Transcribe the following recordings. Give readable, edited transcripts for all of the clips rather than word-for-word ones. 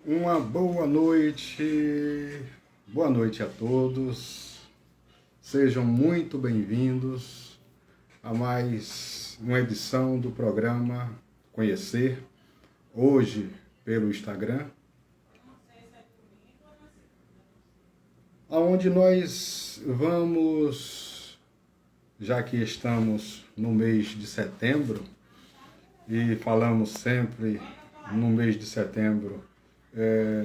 Uma boa noite a todos. Sejam muito bem-vindos a mais uma edição do programa Conhecer, hoje pelo Instagram, onde nós vamos, já que estamos no mês de setembro, e falamos sempre no mês de setembro,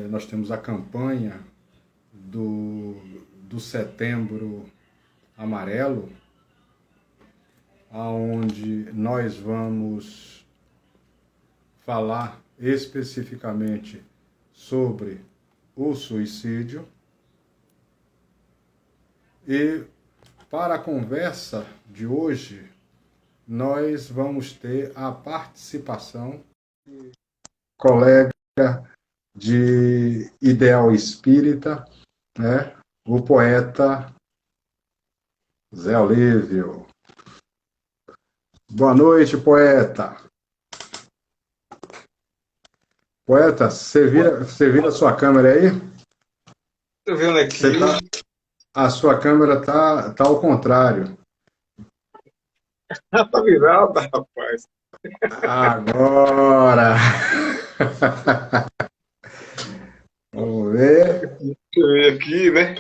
nós temos a campanha do Setembro Amarelo, aonde nós vamos falar especificamente sobre o suicídio. E para a conversa de hoje, nós vamos ter a participação de colega de Ideal Espírita, né? O poeta Zé Olívio. Boa noite, poeta. Poeta, você vira a sua câmera aí? Tô vendo aqui. A sua câmera tá ao contrário. Tá virada, rapaz. Agora! Vamos ver. Deixa eu ver aqui, né?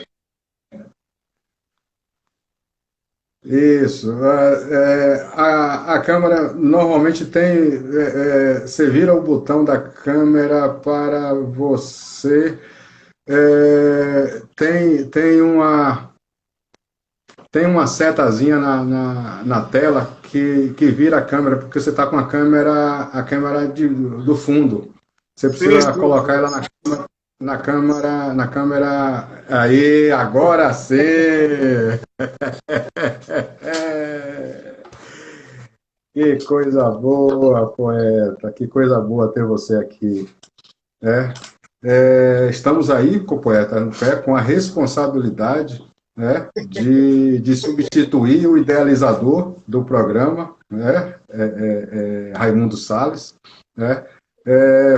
Isso. A câmera normalmente tem. Você vira o botão da câmera para você. Tem uma setazinha na tela que vira a câmera, porque você está com a câmera do fundo. Você Sim, precisa sim, colocar sim. ela na câmera. Aí, agora sim! Que coisa boa, poeta, que coisa boa ter você aqui. Né? Estamos aí, poeta, com a responsabilidade, né, de substituir o idealizador do programa, né, Raimundo Salles. Né?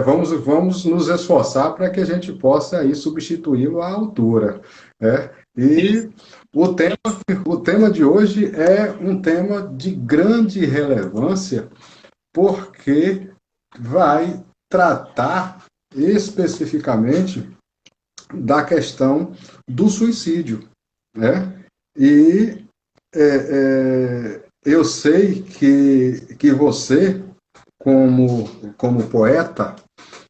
Vamos nos esforçar para que a gente possa aí substituí-lo à altura. Né? Isso. E o tema, o tema de hoje é um tema de grande relevância, porque vai tratar especificamente da questão do suicídio, né? E eu sei que você, como poeta,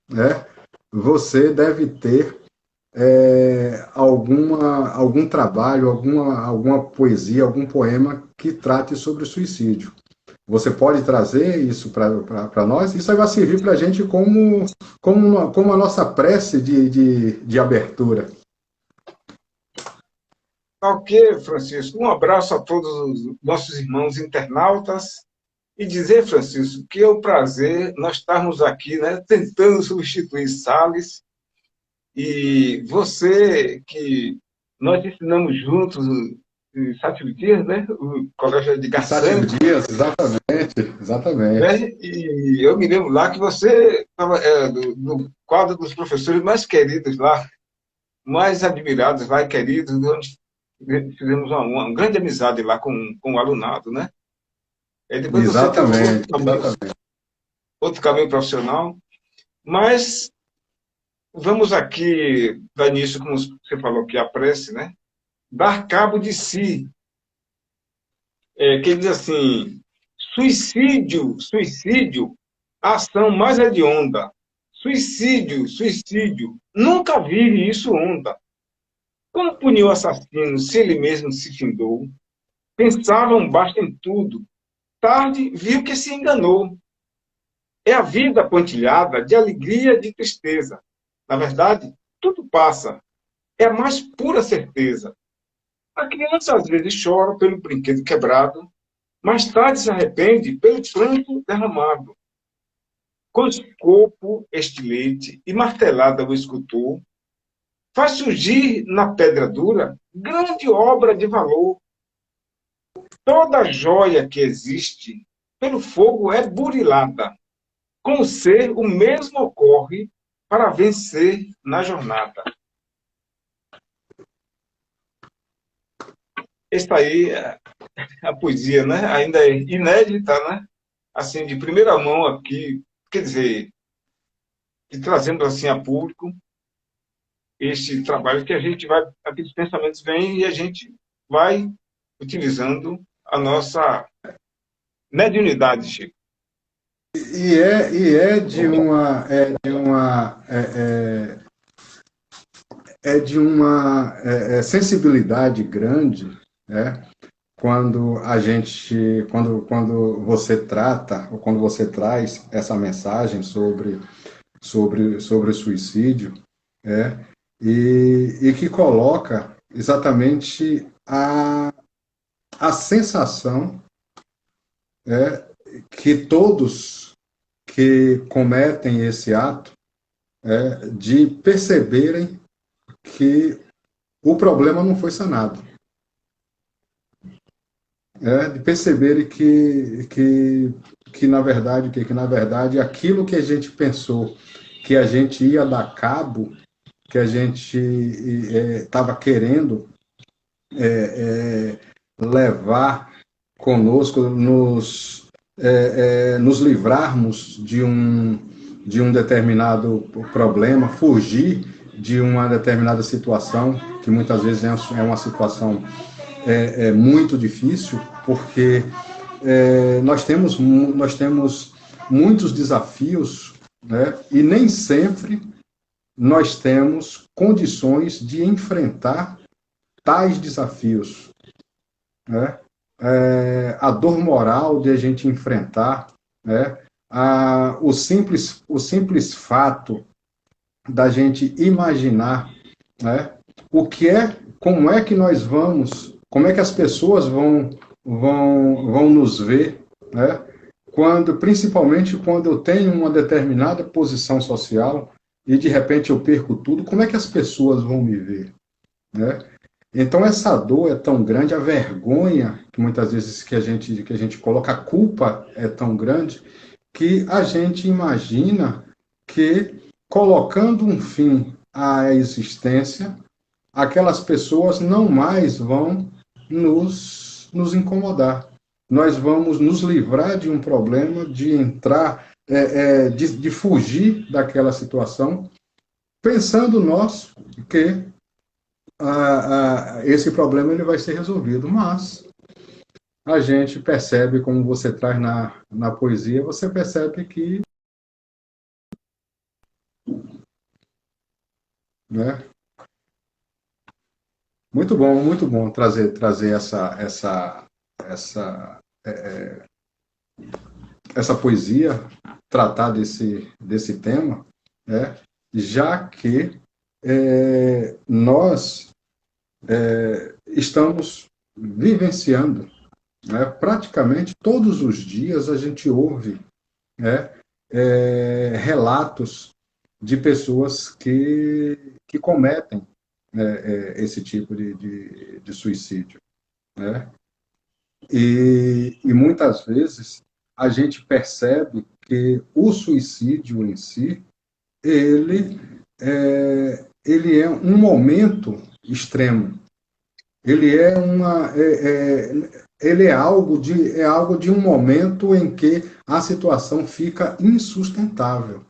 né, você deve ter algum trabalho, alguma poesia, algum poema que trate sobre o suicídio. Você pode trazer isso para nós? Isso aí vai servir para a gente como a nossa prece de abertura. Ok, Francisco. Um abraço a todos os nossos irmãos internautas. E dizer, Francisco, que é um prazer nós estarmos aqui, né, tentando substituir Salles. E você, que nós ensinamos juntos em 7 dias, né? O Colégio de Em sete Gassane, dias, exatamente, exatamente. né? E eu me lembro lá que você estava do quadro dos professores mais queridos lá, mais admirados lá e queridos, onde fizemos uma grande amizade lá com o alunado, né? E depois você teve Exatamente, exatamente. outro caminho profissional, mas vamos aqui dar início, como você falou aqui, a prece, né? Dar cabo de si, que diz assim, suicídio, a ação mais hedionda. Suicídio, nunca vive isso onda. Como punir o assassino se ele mesmo se findou? Pensava um basta em tudo. Tarde viu que se enganou. É a vida pontilhada de alegria e de tristeza. Na verdade, tudo passa. É a mais pura certeza. A criança às vezes chora pelo brinquedo quebrado, mais tarde se arrepende pelo pranto derramado. Com escopo, estilete e martelada o escultor, faz surgir na pedra dura grande obra de valor. Toda joia que existe, pelo fogo é burilada. Com o ser, o mesmo ocorre, para vencer na jornada. Esta aí é a poesia, né? Ainda é inédita, né? Assim, de primeira mão aqui, quer dizer, e trazendo assim a público esse trabalho que a gente vai, aqueles pensamentos vêm e a gente vai utilizando a nossa mediunidade, Chico. E é de uma de uma sensibilidade grande, né? Quando a gente, quando você trata ou quando você traz essa mensagem sobre o suicídio, né? E que coloca exatamente a sensação, né, que todos que cometem esse ato, de perceberem que o problema não foi sanado, de perceberem que na verdade aquilo que a gente pensou que a gente ia dar cabo, que a gente estava querendo levar conosco, nos livrarmos de um determinado problema, fugir de uma determinada situação, que muitas vezes é uma situação muito difícil, porque nós temos muitos desafios, né? E nem sempre nós temos condições de enfrentar tais desafios, né? A dor moral de a gente enfrentar, né? O simples fato da gente imaginar, né? Como é que nós vamos, como é que as pessoas vão nos ver, né? Principalmente quando eu tenho uma determinada posição social e de repente eu perco tudo, como é que as pessoas vão me ver, né? Então essa dor é tão grande, a vergonha que muitas vezes que a gente coloca, a culpa é tão grande que a gente imagina que colocando um fim à existência, aquelas pessoas não mais vão nos incomodar. Nós vamos nos livrar de um problema, de entrar, de fugir daquela situação, pensando nós que esse problema ele vai ser resolvido. Mas a gente percebe, como você traz na poesia, você percebe que, né? Muito bom trazer essa, essa poesia, tratar desse tema, né? Já que nós estamos vivenciando, né? Praticamente todos os dias a gente ouve, né, relatos de pessoas que cometem, esse tipo de suicídio, né? E muitas vezes a gente percebe que o suicídio em si, ele ele é um momento extremo. Ele ele é algo de um momento em que a situação fica insustentável,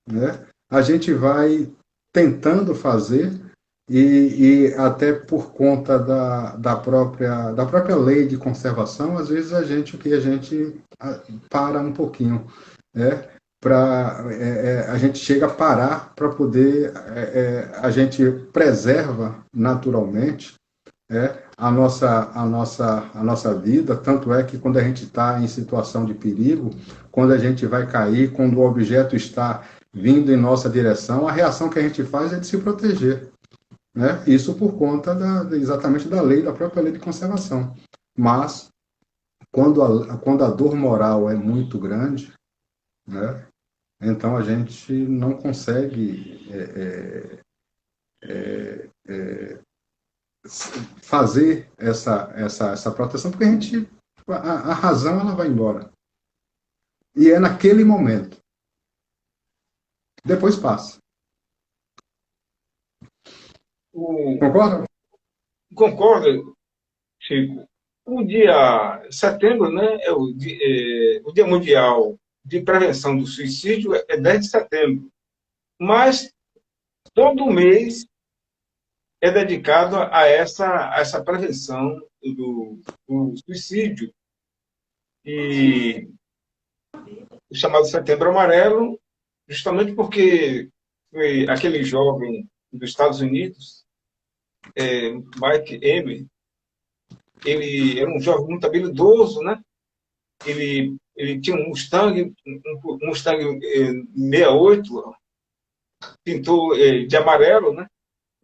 né? A gente vai tentando fazer e até por conta da própria lei de conservação, às vezes o que a gente para um pouquinho, né? A gente chega a parar para poder, a gente preserva naturalmente, a nossa vida, tanto é que quando a gente está em situação de perigo, quando a gente vai cair, quando o objeto está vindo em nossa direção, a reação que a gente faz é de se proteger, né? Isso por conta exatamente da lei, da própria lei de conservação. Mas, quando a dor moral é muito grande, né, então a gente não consegue fazer essa proteção, porque a razão ela vai embora. E é naquele momento. depois passa. O, Concorda? concordo, Chico. O dia setembro, né, o Dia Mundial de Prevenção do Suicídio é 10 de setembro. Mas todo mês é dedicado a essa prevenção do suicídio. E o chamado Setembro Amarelo, justamente porque foi aquele jovem dos Estados Unidos, Mike Emmer, ele era um jovem muito habilidoso, né? Ele tinha um Mustang 68, pintou de amarelo, né?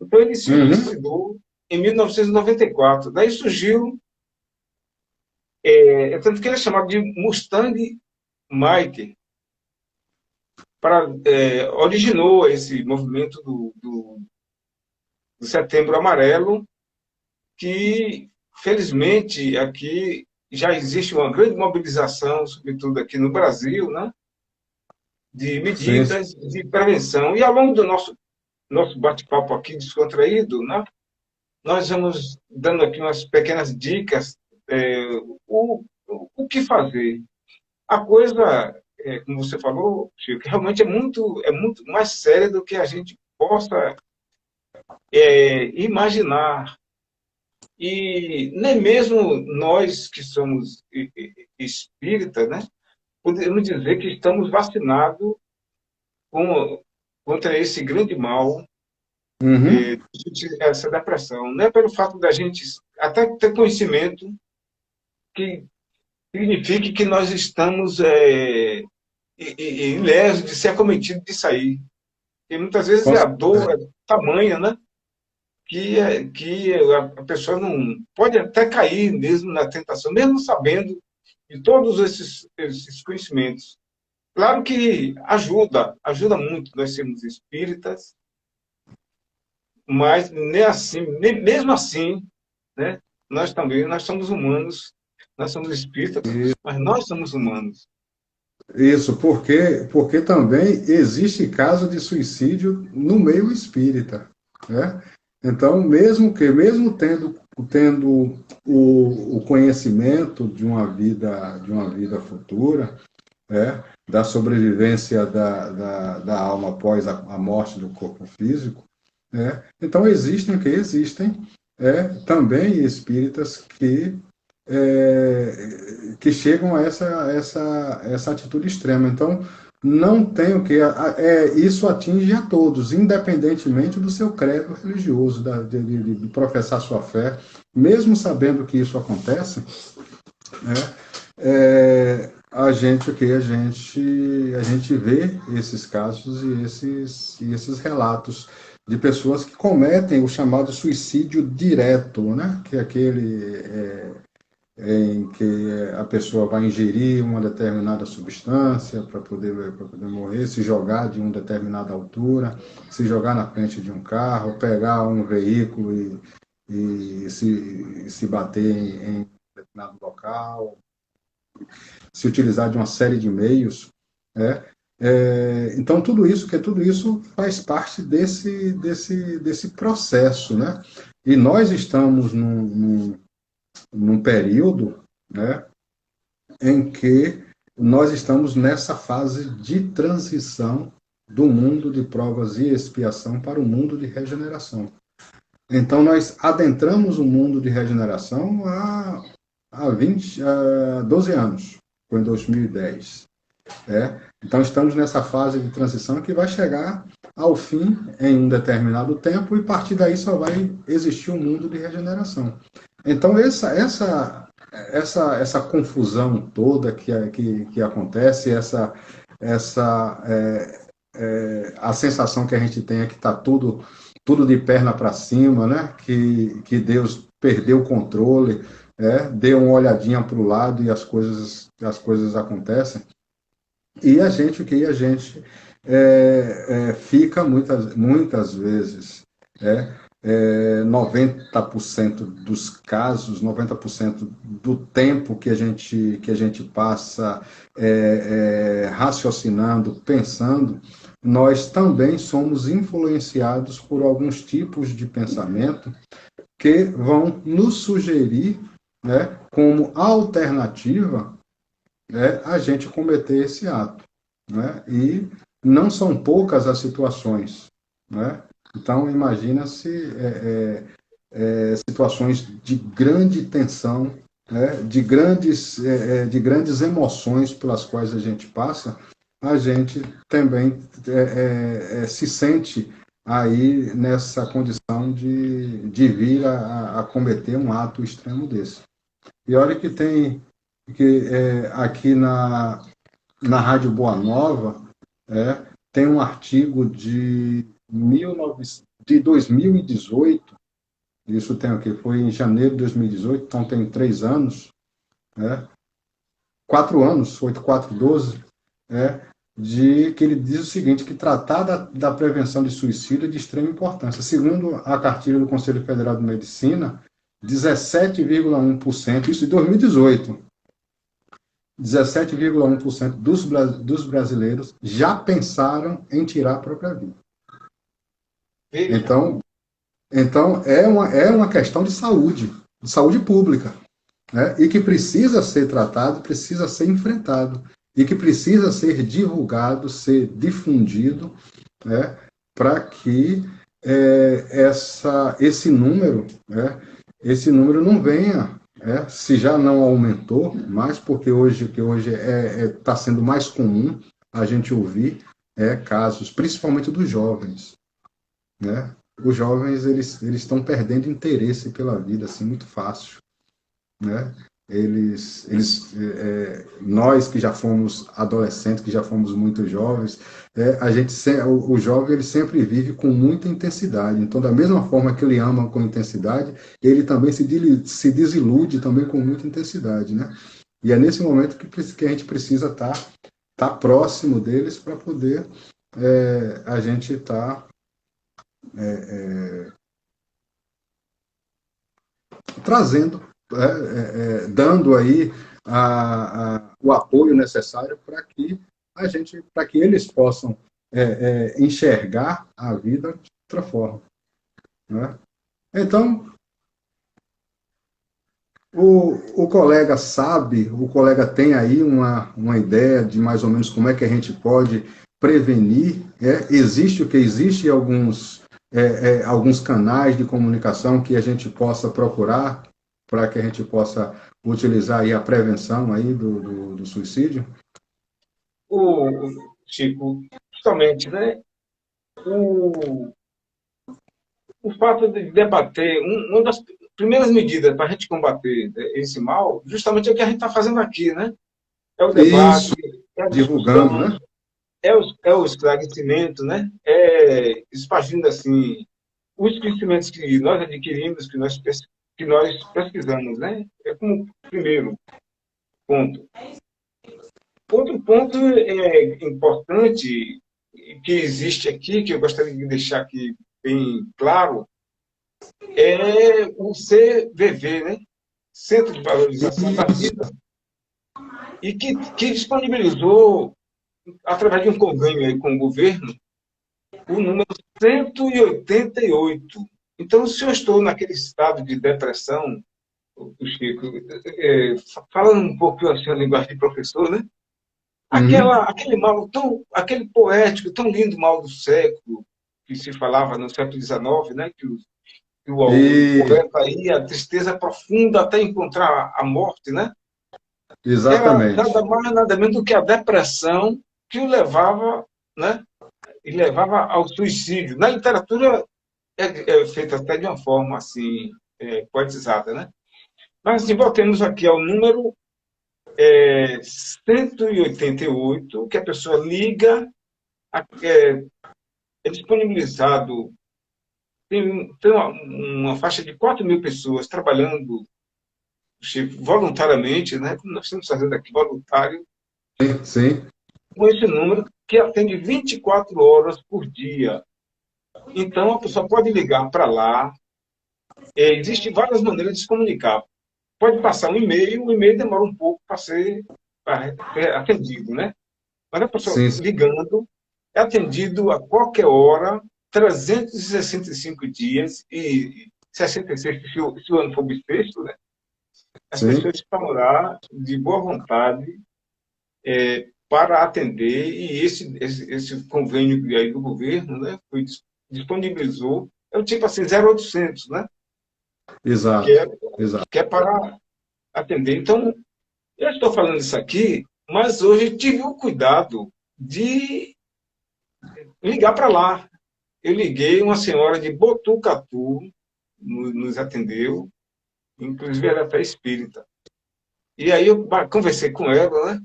Então ele se Uhum. suicidou em 1994. Daí surgiu, tanto que ele é chamado de Mustang Mike, originou esse movimento do Setembro Amarelo, que felizmente aqui já existe uma grande mobilização, sobretudo aqui no Brasil, né, de Sim. medidas de prevenção. E ao longo do nosso bate-papo aqui descontraído, né, nós vamos dando aqui umas pequenas dicas, o que fazer. A coisa, como você falou, Chico, realmente é muito mais séria do que a gente possa imaginar. E nem mesmo nós que somos espíritas, né, podemos dizer que estamos vacinados contra esse grande mal, Uhum. essa depressão. Não é pelo fato da gente até ter conhecimento que signifique que nós estamos ilesos de ser acometidos de sair. E muitas vezes Com a certeza. dor é tamanha, né? Que a pessoa não pode até cair mesmo na tentação, mesmo sabendo de todos esses conhecimentos. Claro que ajuda muito nós sermos espíritas, mas nem assim, mesmo assim, né, nós somos humanos, nós somos espíritas, mas nós somos humanos. Isso, porque também existe caso de suicídio no meio espírita, né? Então, mesmo tendo o conhecimento de uma vida futura, né, da sobrevivência da alma após a morte do corpo físico, né? Então existem também espíritas que chegam a essa atitude extrema. Então, não tem o que. Isso atinge a todos, independentemente do seu credo religioso, de professar sua fé, mesmo sabendo que isso acontece, né, a gente vê esses casos e esses relatos de pessoas que cometem o chamado suicídio direto, né? Que é aquele em que a pessoa vai ingerir uma determinada substância para poder morrer, se jogar de uma determinada altura, se jogar na frente de um carro, pegar um veículo se bater em determinado local, se utilizar de uma série de meios, né? Então tudo isso faz parte desse processo, né? E nós estamos num período, né, em que nós estamos nessa fase de transição do mundo de provas e expiação para o mundo de regeneração. Então, nós adentramos o mundo de regeneração há 12 anos, foi em 2010. Então, estamos nessa fase de transição que vai chegar ao fim em um determinado tempo e, a partir daí, só vai existir um mundo de regeneração. Então, essa confusão toda que acontece, a sensação que a gente tem é que está tudo de perna para cima, né? Que Deus perdeu o controle, deu uma olhadinha para o lado e as coisas acontecem. E a gente fica muitas vezes, 90% dos casos, 90% do tempo que a gente passa raciocinando, pensando, nós também somos influenciados por alguns tipos de pensamento que vão nos sugerir, né, como alternativa, a gente cometer esse ato, né? E não são poucas as situações, né? Então, imagina-se situações de grande tensão, né? De grandes emoções pelas quais a gente passa, a gente também se sente aí nessa condição de vir a cometer um ato extremo desse. E olha que tem aqui na Rádio Boa Nova, tem um artigo de 2018, isso tem aqui, foi em janeiro de 2018, então tem 3 anos, 4 anos, 8, 4, 12, de que ele diz o seguinte, que tratar da prevenção de suicídio é de extrema importância. Segundo a cartilha do Conselho Federal de Medicina, 17,1%, isso em 2018, 17,1% dos brasileiros já pensaram em tirar a própria vida. Então é uma questão de saúde pública, né? E que precisa ser tratado, precisa ser enfrentado, e que precisa ser divulgado, ser difundido, né? Para que esse número não venha, se já não aumentou mais, porque hoje está sendo mais comum a gente ouvir casos, principalmente dos jovens, né? Os jovens eles estão perdendo interesse pela vida assim muito fácil, né? Nós que já fomos adolescentes, que já fomos muito jovens, o jovem ele sempre vive com muita intensidade. Então, da mesma forma que ele ama com intensidade, ele também se desilude também com muita intensidade, né? E é nesse momento que a gente precisa estar próximo deles para poder a gente estar trazendo, dando aí o apoio necessário para que eles possam enxergar a vida de outra forma, né? Então, o colega sabe, o colega tem aí uma ideia de mais ou menos como é que a gente pode prevenir. Existe o que existe alguns canais de comunicação que a gente possa procurar para que a gente possa utilizar aí a prevenção aí do suicídio? Chico, justamente, né? O, o fato de debater, uma das primeiras medidas para a gente combater esse mal, justamente é o que a gente está fazendo aqui, né? É o debate, Isso, é a divulgando, discussão, né? é o esclarecimento, né? É expandindo assim os conhecimentos que nós adquirimos, que nós pesquisamos, né? É como primeiro ponto. Outro ponto importante que existe aqui, que eu gostaria de deixar aqui bem claro, é o CVV, né? Centro de Valorização da Vida, e que disponibilizou, através de um convênio aí com o governo, o número 188. Então, se eu estou naquele estado de depressão, Chico, falando um pouco assim a linguagem de professor, né? Uhum. Aquele poético, tão lindo mal do século, que se falava no século XIX, né? Que o E, poeta ia, a tristeza profunda até encontrar a morte, né? Era exatamente. nada mais, nada menos do que a depressão que o levava, né? E levava ao suicídio. Na literatura é feita até de uma forma assim, poetizada, né? Mas assim, voltemos aqui ao número 188, que a pessoa liga, é disponibilizado, tem uma faixa de 4.000 pessoas trabalhando voluntariamente, né? Nós estamos fazendo aqui voluntário, Sim. com esse número, que atende 24 horas por dia. Então, a pessoa pode ligar para lá. Existem várias maneiras de se comunicar. Pode passar um e-mail, o e-mail demora um pouco para ser atendido, né? Mas a pessoa Sim. ligando, é atendido a qualquer hora, 365 dias, e 66, se o ano for bissexto, né? As Sim, pessoas estão lá de boa vontade para atender, e esse convênio aí do governo, né, foi, disponibilizou, é o tipo assim, 0800, né, que exato, é, exato. que é para atender. Então, eu estou falando isso aqui, mas hoje eu tive o cuidado de ligar para lá. Eu liguei, uma senhora de Botucatu nos atendeu, inclusive ela é até espírita. E aí eu conversei com ela, né?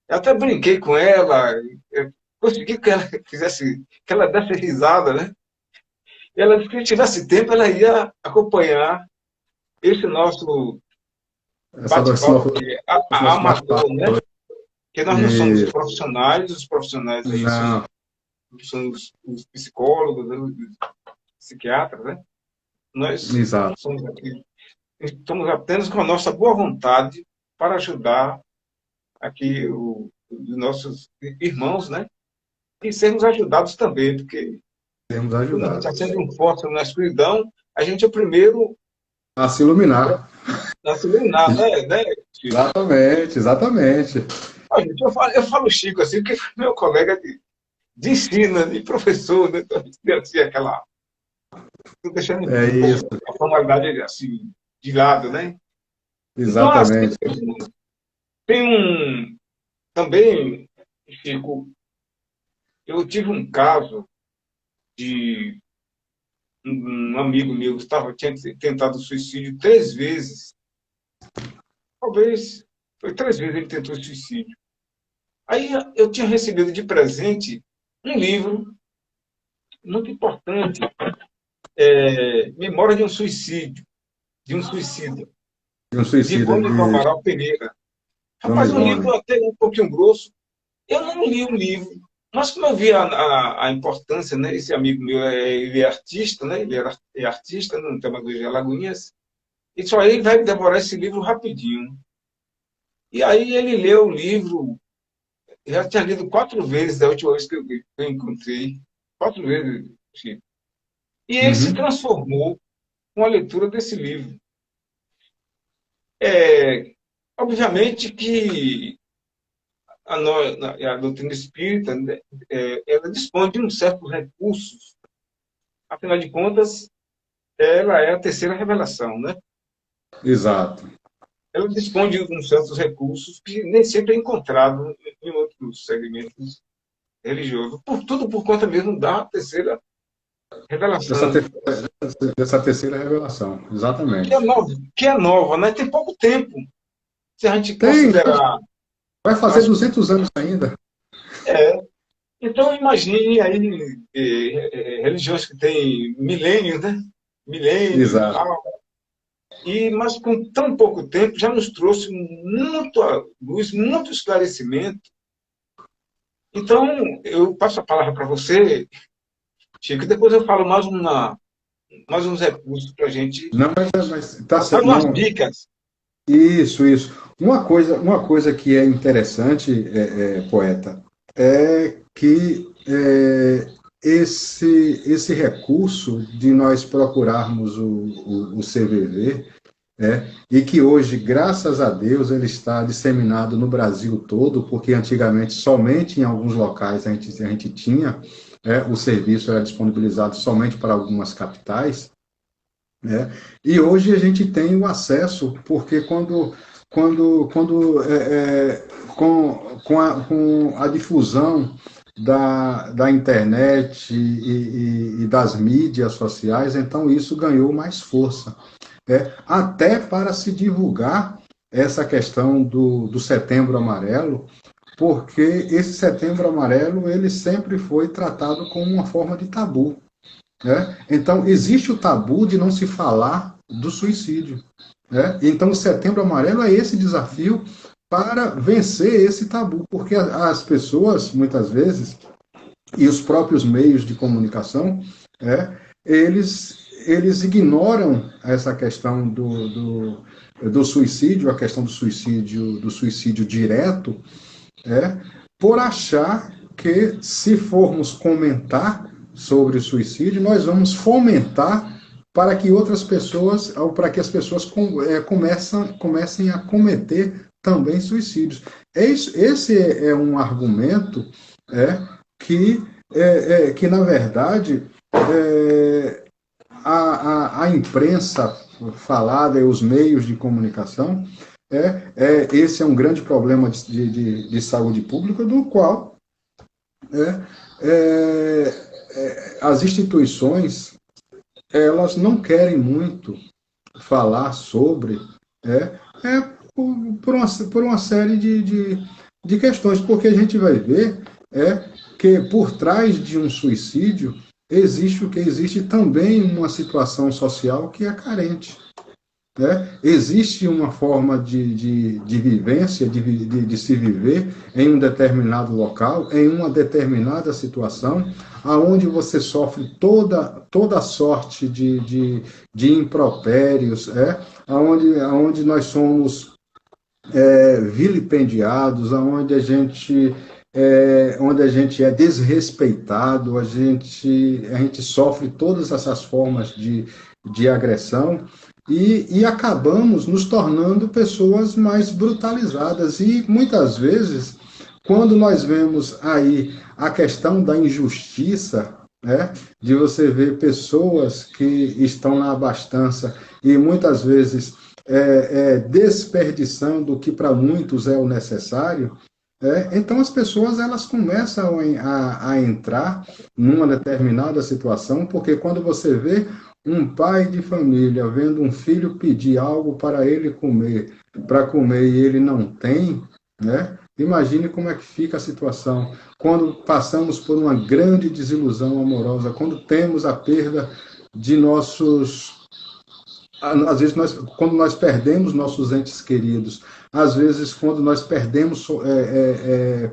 Eu até brinquei com ela, eu consegui que ela fizesse, que ela desse risada, né? E ela disse que se tivesse tempo, ela ia acompanhar esse nosso Esse bate-papo, nosso, que é esse nosso bate-papo. amador, né? Porque nós não somos E, os profissionais aí não, são os psicólogos, né, os psiquiatras, né? Nós exato. somos aqui, estamos apenas com a nossa boa vontade para ajudar aqui os nossos irmãos, né? E sermos ajudados também, porque Temos quando a gente ajudado acende um fósforo na escuridão, a gente é o primeiro a se iluminar. a se iluminar, né, Chico? Exatamente, exatamente. Ó, gente, eu falo Chico assim, porque foi meu colega de ensino, de professor, né? Então, a gente tem assim, aquela. Estou deixando É um pouco isso, a formalidade assim, de lado, né? Então, assim, exatamente. tem um. Também, Chico, eu tive um caso de um amigo meu que tinha tentado suicídio 3 vezes. Talvez foi 3 vezes ele tentou suicídio. Aí eu tinha recebido de presente um livro muito importante, Memória de um Suicídio, de um Suicida, E um de suicida Ivone do de Amaral Pereira. Dona Rapaz, um Ivone. livro até um pouquinho grosso. Eu não li o livro, mas como eu vi a importância, né? Esse amigo meu, ele é artista, né? Ele é artista no Tamagoja Alagoinhas, e só ele vai devorar esse livro rapidinho. E aí ele leu o livro, já tinha lido 4 vezes da última vez que eu encontrei, 4 vezes, Chico. E ele se Uhum. transformou com a leitura desse livro. É, obviamente que a doutrina espírita, né, ela dispõe de uns certos recursos, afinal de contas, ela é a terceira revelação, né? Exato. Ela dispõe de uns certos recursos que nem sempre é encontrado em outros segmentos religiosos, tudo por conta mesmo da terceira Dessa, revelação, ter- dessa terceira revelação, exatamente. que é nova, né? Tem pouco tempo, se a gente Tem, considerar vai fazer as 200 anos ainda. é, então imagine aí religiões que têm milênios, né? Milênios e Exato. tal. Mas com tão pouco tempo já nos trouxe muita luz, muito esclarecimento. Então, eu passo a palavra para você, Chico, e depois eu falo mais uns recursos para a gente Não, mas tá passar certo. umas Não, dicas. isso, isso. Uma coisa que é interessante, poeta, é que esse recurso de nós procurarmos o CVV, e que hoje, graças a Deus, ele está disseminado no Brasil todo, porque antigamente somente em alguns locais a gente tinha, o serviço era disponibilizado somente para algumas capitais, né? E hoje a gente tem o acesso, porque com a difusão da internet e das mídias sociais, então isso ganhou mais força, até para se divulgar essa questão do Setembro Amarelo, porque esse Setembro Amarelo ele sempre foi tratado como uma forma de tabu, né? Então, existe o tabu de não se falar do suicídio, né? Então, o Setembro Amarelo é esse desafio para vencer esse tabu, porque as pessoas, muitas vezes, e os próprios meios de comunicação, eles ignoram essa questão do suicídio, a questão do suicídio direto, por achar que, se formos comentar sobre suicídio, nós vamos fomentar para que outras pessoas, ou para que as pessoas comecem a cometer também suicídios. Esse é um argumento que, que, na verdade, a imprensa falada e os meios de comunicação, esse é um grande problema de saúde pública, do qual as instituições elas não querem muito falar sobre, por uma série de questões, porque a gente vai ver que por trás de um suicídio existe também uma situação social que é carente. Existe uma forma de vivência, de se viver em um determinado local, em uma determinada situação, aonde você sofre toda sorte de impropérios, aonde nós somos vilipendiados, onde a gente é desrespeitado, a gente sofre todas essas formas de agressão e acabamos nos tornando pessoas mais brutalizadas. E muitas vezes, quando nós vemos aí a questão da injustiça, de você ver pessoas que estão na abastança e muitas vezes desperdiçando o que para muitos é o necessário, então as pessoas elas começam a entrar numa determinada situação, porque quando você vê um pai de família vendo um filho pedir algo para ele comer, e ele não tem, imagine como é que fica a situação quando passamos por uma grande desilusão amorosa, quando temos a perda de nossos... Às vezes, quando nós perdemos nossos entes queridos, às vezes, quando nós perdemos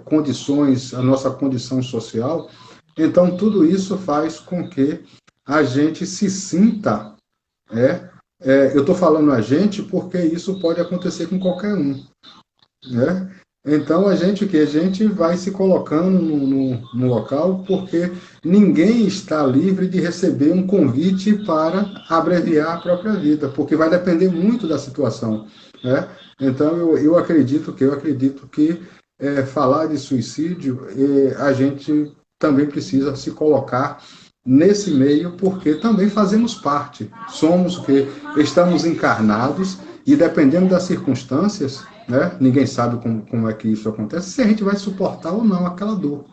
condições, a nossa condição social, então tudo isso faz com que a gente se sinta... eu estou falando a gente porque isso pode acontecer com qualquer um. Então, a gente vai se colocando no local, porque ninguém está livre de receber um convite para abreviar a própria vida, porque vai depender muito da situação. Então, eu acredito que falar de suicídio, a gente também precisa se colocar nesse meio, porque também fazemos parte. Somos o que estamos encarnados e, dependendo das circunstâncias, ninguém sabe como é que isso acontece, se a gente vai suportar ou não aquela dor.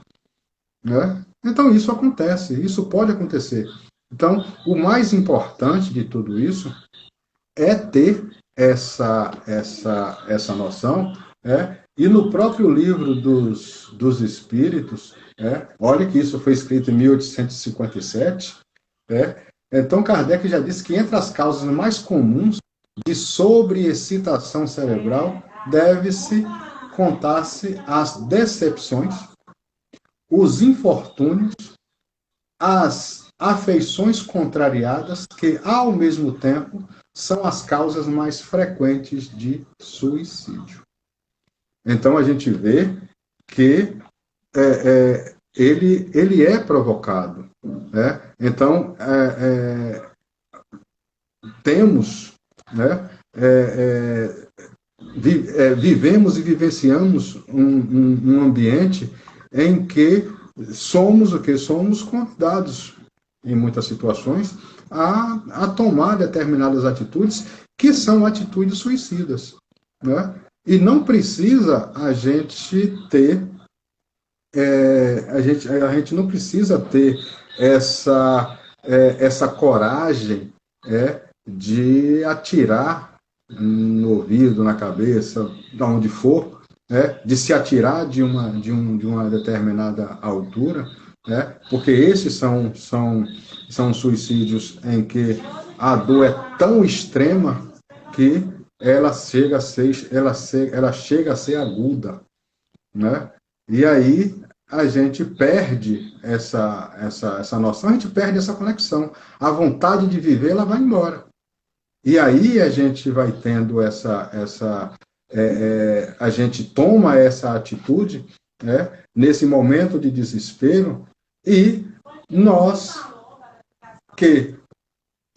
Então, isso acontece, isso pode acontecer. Então, o mais importante de tudo isso é ter essa noção, e no próprio livro dos Espíritos, olha que isso foi escrito em 1857, então Kardec já disse que entre as causas mais comuns de sobreexcitação cerebral deve-se contar-se as decepções, os infortúnios, as afeições contrariadas, que, ao mesmo tempo, são as causas mais frequentes de suicídio. Então, a gente vê que ele é provocado. Então, temos... vivemos e vivenciamos um ambiente em que somos convidados, em muitas situações, a tomar determinadas atitudes que são atitudes suicidas. E não precisa a gente ter... a gente não precisa ter essa coragem de atirar no ouvido, na cabeça, de onde for, de se atirar de uma determinada altura, porque esses são suicídios em que a dor é tão extrema que ela chega a ser aguda. E aí a gente perde essa noção, a gente perde essa conexão. A vontade de viver, ela vai embora. E aí a gente vai tendo a gente toma essa atitude né, nesse momento de desespero, e nós que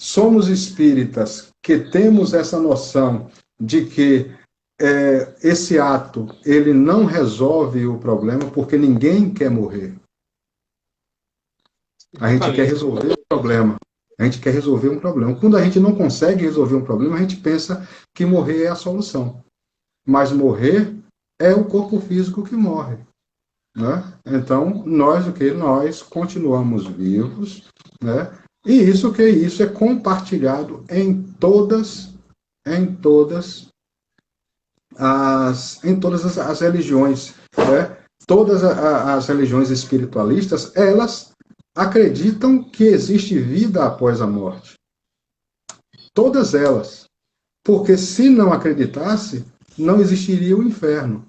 somos espíritas, que temos essa noção de que esse ato ele não resolve o problema, porque ninguém quer morrer. A gente quer resolver o problema. A gente quer resolver um problema. Quando a gente não consegue resolver um problema, a gente pensa que morrer é a solução. Mas morrer é o corpo físico que morre. Né? Então, nós o que? Nós continuamos vivos, né? E isso é compartilhado em todas as religiões, né? Todas as religiões espiritualistas, elas acreditam que existe vida após a morte. Todas elas. Porque se não acreditasse, não existiria o inferno.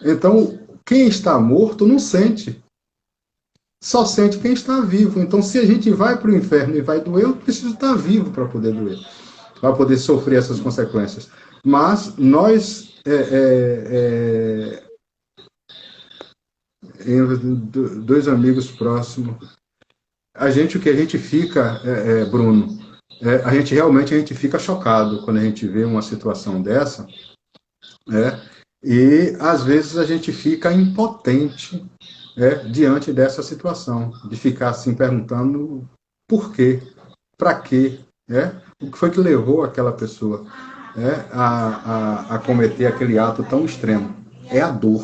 Então, quem está morto não sente. Só sente quem está vivo. Então, se a gente vai para o inferno e vai doer, eu preciso estar vivo para poder doer, para poder sofrer essas consequências. Mas nós, dois amigos próximos, o que a gente fica, Bruno, a gente fica chocado quando a gente vê uma situação dessa, né? E às vezes a gente fica impotente, diante dessa situação, de ficar assim perguntando por quê, para quê, o que foi que levou aquela pessoa a cometer aquele ato tão extremo. É a dor.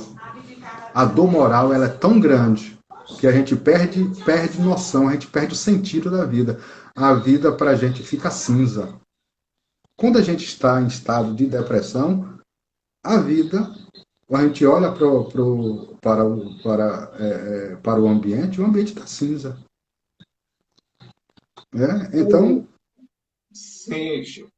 A dor moral ela é tão grande que a gente perde noção, a gente perde o sentido da vida. A vida para a gente fica cinza. Quando a gente está em estado de depressão, a vida, a gente olha para o ambiente está cinza. Né? Então. Sim, Chico.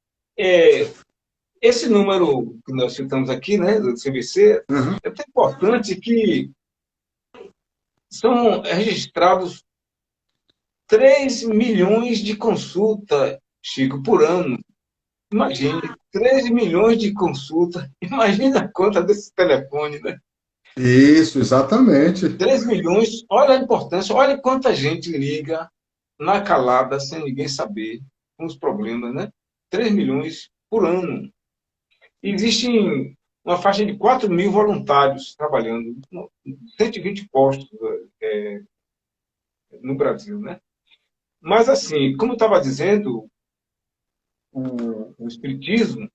Esse número que nós citamos aqui, né, do CVC, é tão importante que são registrados 3 milhões de consultas, Chico, por ano. Imagine, 3 milhões de consultas. Imagina a conta desse telefone, né? Isso, exatamente. 3 milhões, olha a importância, olha quanta gente liga na calada, sem ninguém saber, com os problemas, né? 3 milhões por ano. Existem uma faixa de 4 mil voluntários trabalhando, 120 postos no Brasil, né? Mas, assim, como eu estava dizendo, o Espiritismo,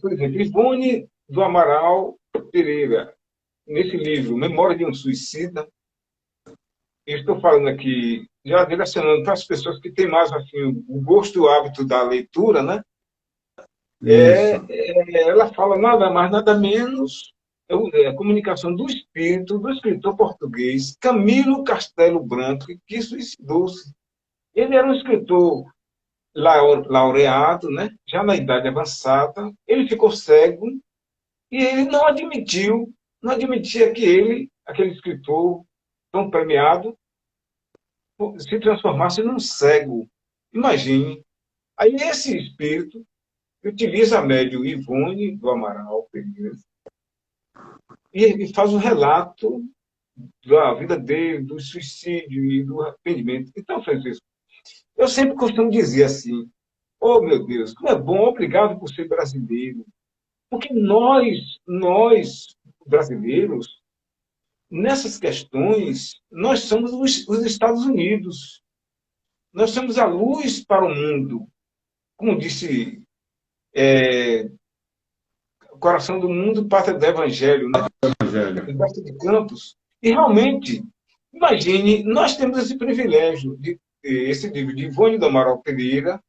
por exemplo, Ivone do Amaral Pereira, nesse livro, Memória de um Suicida, eu estou falando aqui, já direcionando para as pessoas que têm mais assim, o gosto e o hábito da leitura, né? Ela fala nada mais, nada menos a comunicação do espírito do escritor português Camilo Castelo Branco, que suicidou-se. Ele era um escritor laureado, né? Já na idade avançada, ele ficou cego e ele não admitia que ele, aquele escritor tão premiado, se transformasse num cego. Imagine. Aí esse espírito utiliza a médium Ivone do Amaral Pereira e faz um relato da vida dele, do suicídio e do arrependimento. Então, Francisco, eu sempre costumo dizer assim, oh, meu Deus, como é bom, obrigado por ser brasileiro. Porque nós brasileiros, nessas questões, nós somos os Estados Unidos. Nós somos a luz para o mundo. Como disse o coração do mundo, pátria do Evangelho, né? Evangelho. Humberto de Campos. E realmente, imagine, nós temos esse privilégio de ter esse livro de Ivone do Amaral Pereira,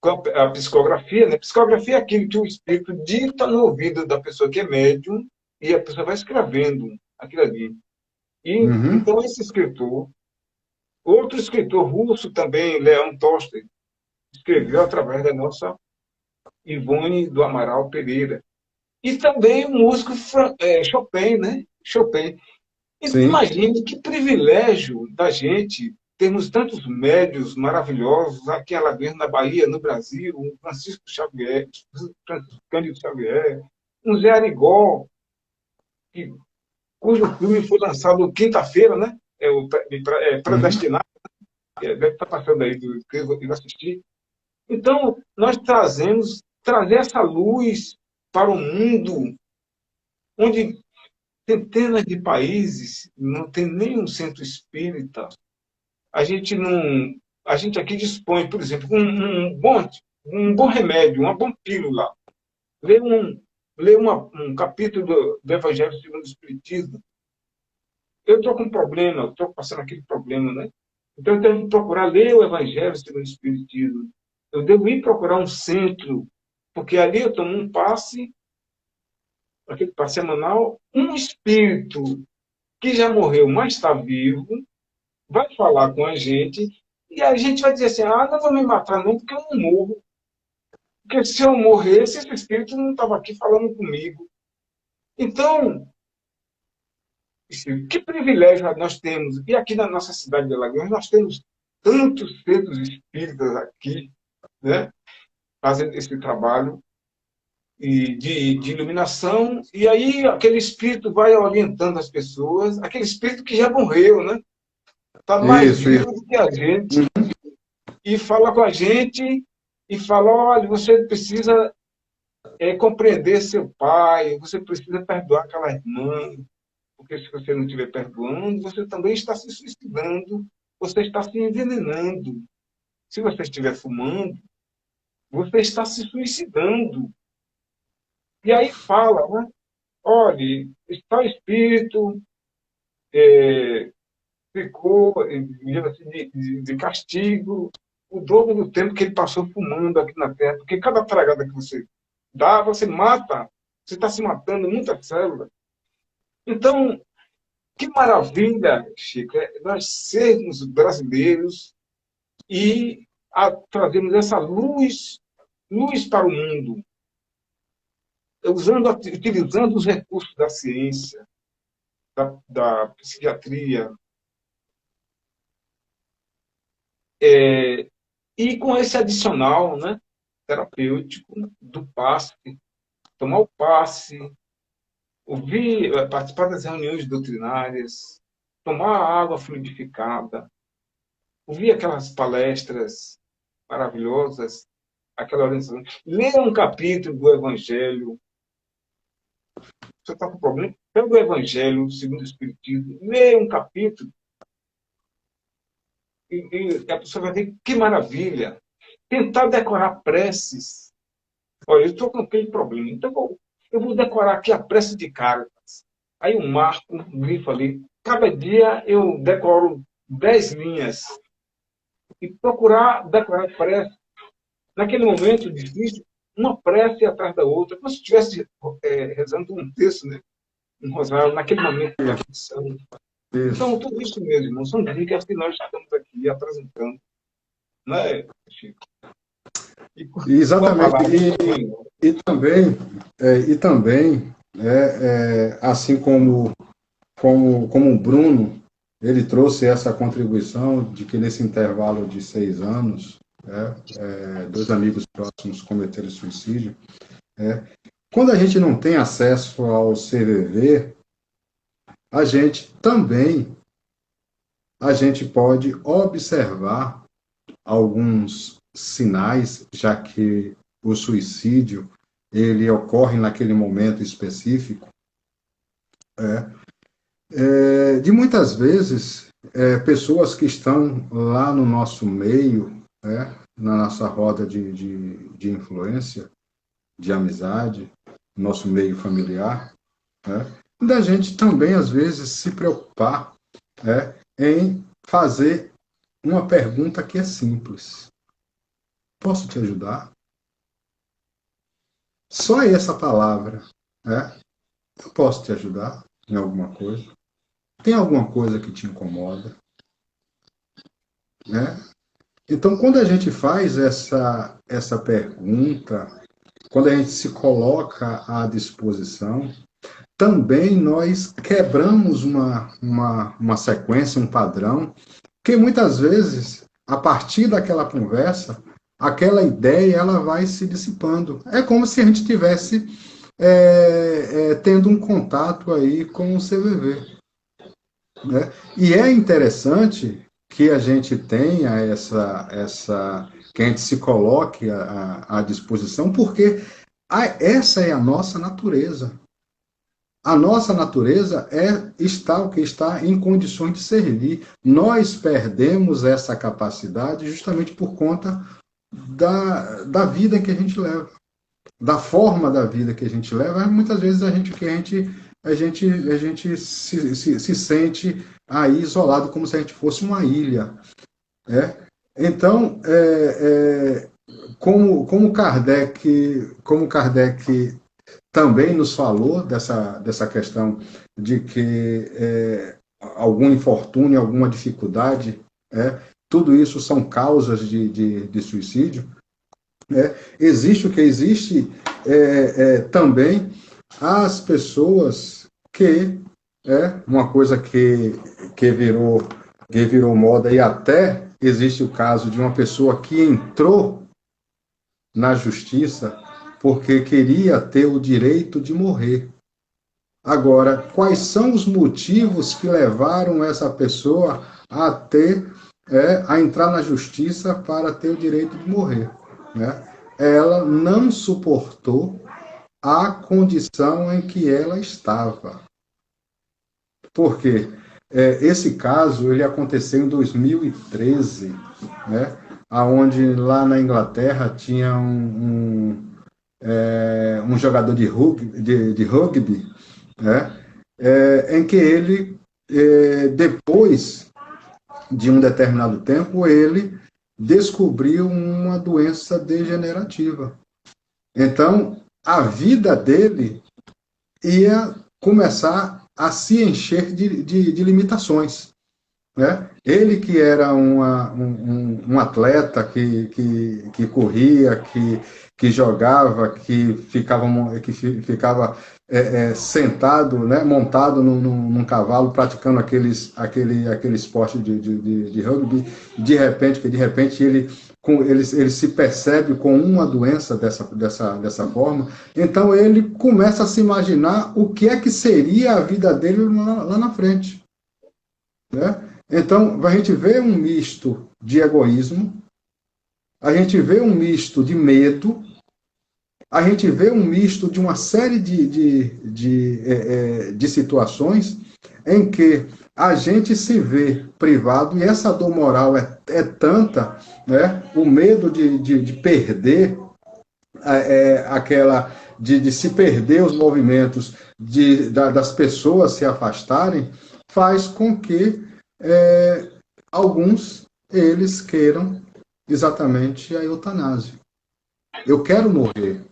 com a psicografia, né? Psicografia é aquilo que o espírito dita no ouvido da pessoa que é médium e a pessoa vai escrevendo aquilo ali. E, Então, esse escritor, outro escritor russo também, Leão Tolstói, escreveu através da nossa Ivone do Amaral Pereira. E também o músico Chopin, né? Chopin. Imagine que privilégio da gente termos tantos médios maravilhosos aqui em Alagoas, na Bahia, no Brasil, um Francisco Xavier, Francisco Cândido Xavier, um Zé Arigó, que, cujo filme foi lançado quinta-feira, né? Uhum. Predestinado, deve estar passando aí, que eu vou assistir. Então, nós trazer essa luz para o mundo, onde centenas de países não tem nenhum centro espírita. A gente não, a gente aqui dispõe, por exemplo, um bom remédio, uma boa pílula. Ler um capítulo do Evangelho segundo o Espiritismo. Eu estou com um problema, eu estou passando aquele problema, né? Então eu tenho que procurar ler o Evangelho segundo o Espiritismo. Eu devo ir procurar um centro, porque ali eu tomo um passe, aquele passe semanal, um espírito que já morreu, mas está vivo, vai falar com a gente, e a gente vai dizer assim, não vou me matar não, porque eu não morro. Porque se eu morresse, esse espírito não estava aqui falando comigo. Então, que privilégio nós temos. E aqui na nossa cidade de Alagoas, nós temos tantos centros espíritas aqui, né, fazendo esse trabalho de iluminação, e aí aquele espírito vai orientando as pessoas, aquele espírito que já morreu, né? Está mais Isso, isso. vivo do que a gente, e fala com a gente, e fala, olha, você precisa compreender seu pai, você precisa perdoar aquela irmã, porque se você não estiver perdoando, você também está se suicidando, você está se envenenando. Se você estiver fumando, você está se suicidando. E aí fala, né? Olha, está espírito ficou assim, de castigo o dobro do tempo que ele passou fumando aqui na Terra, porque cada tragada que você dá, você mata, você está se matando muitas células. Então, que maravilha, Chico, nós sermos brasileiros e trazermos essa luz para o mundo, utilizando os recursos da ciência, da psiquiatria, e com esse adicional, né, terapêutico do passe, tomar o passe, ouvir, participar das reuniões doutrinárias, tomar água fluidificada, ouvir aquelas palestras maravilhosas, aquela orientação, ler um capítulo do Evangelho. Você está com problema? Pega o Evangelho segundo o Espiritismo, lê um capítulo e a pessoa vai ver que maravilha. Tentar decorar preces. Olha, eu estou com aquele problema, então eu vou decorar aqui a prece de Cáritas. Aí eu marco um grifo ali. Cada dia eu decoro 10 linhas. E procurar decorar prece. Naquele momento difícil, uma prece atrás da outra, como se estivesse rezando um texto, né? Um rosário, naquele momento de aflição. Isso. Então, tudo isso mesmo, irmão, são dicas que nós estamos aqui apresentando, né, Chico? E com a Exatamente. palavra E também, assim como o Bruno, ele trouxe essa contribuição de que nesse intervalo de 6 anos, dois amigos próximos cometeram suicídio. Quando a gente não tem acesso ao CVV, a gente também a gente pode observar alguns sinais, já que o suicídio ele ocorre naquele momento específico, de muitas vezes pessoas que estão lá no nosso meio, na nossa roda de influência, de amizade, nosso meio familiar, da gente também às vezes se preocupar em fazer uma pergunta que é simples. Posso te ajudar? Só essa palavra, eu posso te ajudar em alguma coisa? Tem alguma coisa que te incomoda? Né? Então, quando a gente faz essa pergunta, quando a gente se coloca à disposição, também nós quebramos uma sequência, um padrão, que muitas vezes, a partir daquela conversa, aquela ideia ela vai se dissipando. É como se a gente tivesse tendo um contato aí com o CVV, né? E é interessante que a gente tenha que a gente se coloque à disposição, porque essa é a nossa natureza. A nossa natureza está o que está em condições de servir. Nós perdemos essa capacidade justamente por conta da vida que a gente leva, da forma da vida que a gente leva. Muitas vezes a gente se sente aí isolado, como se a gente fosse uma ilha, né? Então, como Kardec também nos falou dessa questão de que algum infortúnio, alguma dificuldade, tudo isso são causas de suicídio. Existe o que existe também as pessoas que uma coisa que virou moda, e até existe o caso de uma pessoa que entrou na justiça porque queria ter o direito de morrer. Agora, quais são os motivos que levaram essa pessoa a entrar na justiça para ter o direito de morrer, né? Ela não suportou a condição em que ela estava. Por quê? Esse caso ele aconteceu em 2013, né? Onde lá na Inglaterra tinha um jogador de rugby, né? Em que ele, depois de um determinado tempo, ele descobriu uma doença degenerativa. Então, a vida dele ia começar a se encher de limitações, né? Ele que era um atleta que corria, que jogava, que ficava sentado, né, montado num cavalo, praticando aquele esporte de rugby, de repente ele se percebe com uma doença dessa forma, então ele começa a se imaginar o que é que seria a vida dele lá na frente, né? Então, a gente vê um misto de egoísmo, a gente vê um misto de medo, a gente vê um misto de uma série de situações em que a gente se vê privado, e essa dor moral é tanta, né? O medo de perder aquela, de se perder os movimentos, das pessoas se afastarem, faz com que alguns eles queiram exatamente a eutanásia. Eu quero morrer,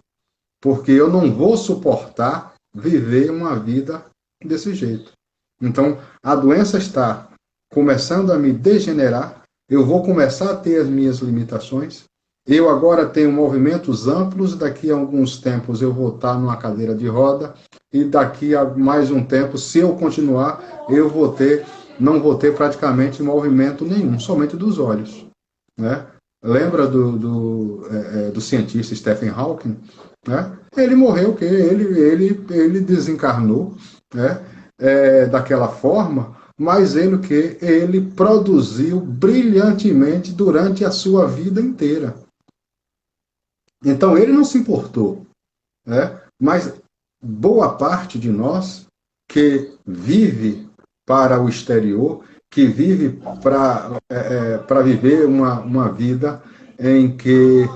porque eu não vou suportar viver uma vida desse jeito. Então, a doença está começando a me degenerar, eu vou começar a ter as minhas limitações, eu agora tenho movimentos amplos, daqui a alguns tempos eu vou estar numa cadeira de roda, e daqui a mais um tempo, se eu continuar, não vou ter praticamente movimento nenhum, somente dos olhos, né? Lembra do cientista Stephen Hawking, né? Ele morreu, que ele desencarnou, né? Daquela forma, mas ele produziu brilhantemente durante a sua vida inteira. Então ele não se importou, né? Mas boa parte de nós que vive para o exterior, que vive para viver uma vida em que,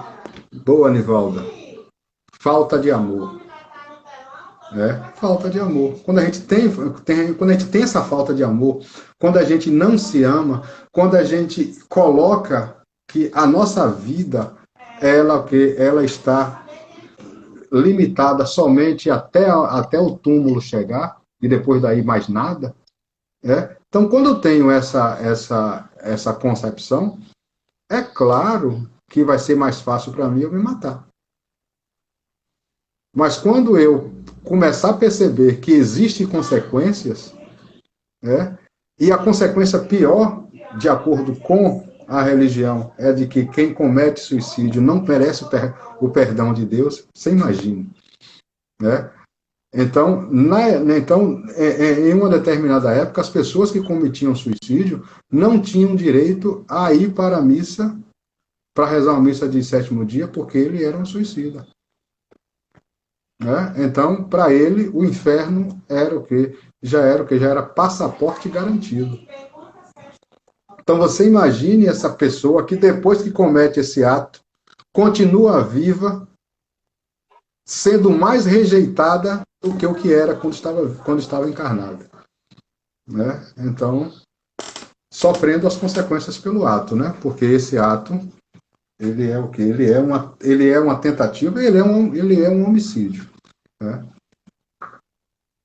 boa, Nivalda, falta de amor. Falta de amor. Quando a gente tem essa falta de amor, quando a gente não se ama, quando a gente coloca que a nossa vida ela está limitada somente até o túmulo chegar, e depois daí mais nada, então, quando eu tenho essa concepção, é claro que vai ser mais fácil para mim eu me matar. Mas quando eu começar a perceber que existem consequências, e a consequência pior, de acordo com a religião, é de que quem comete suicídio não merece o perdão de Deus, você imagina, né? Em uma determinada época, as pessoas que cometiam suicídio não tinham direito a ir para a missa, para rezar uma missa de sétimo dia, porque ele era um suicida. Né? Então, para ele, o inferno era o quê? Já era o quê? Já era passaporte garantido. Então, você imagine essa pessoa que depois que comete esse ato, continua viva, sendo mais rejeitada do que o que era quando estava encarnada. Né? Então, sofrendo as consequências pelo ato, né? Porque esse ato, ele é o quê? Ele é uma tentativa, ele é um homicídio. Né?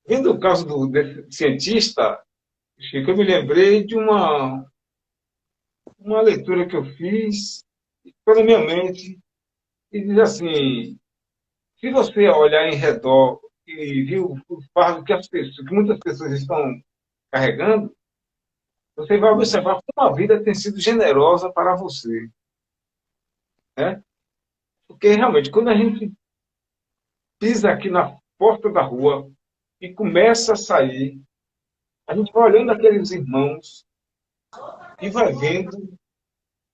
Vendo o caso desse cientista, Chico, eu me lembrei de uma leitura que eu fiz, ficou na minha mente, e diz assim: se você olhar em redor e viu o fardo que muitas pessoas estão carregando, você vai observar como a vida tem sido generosa para você. Né? Porque realmente, quando a gente pisa aqui na porta da rua e começa a sair, a gente vai olhando aqueles irmãos e vai vendo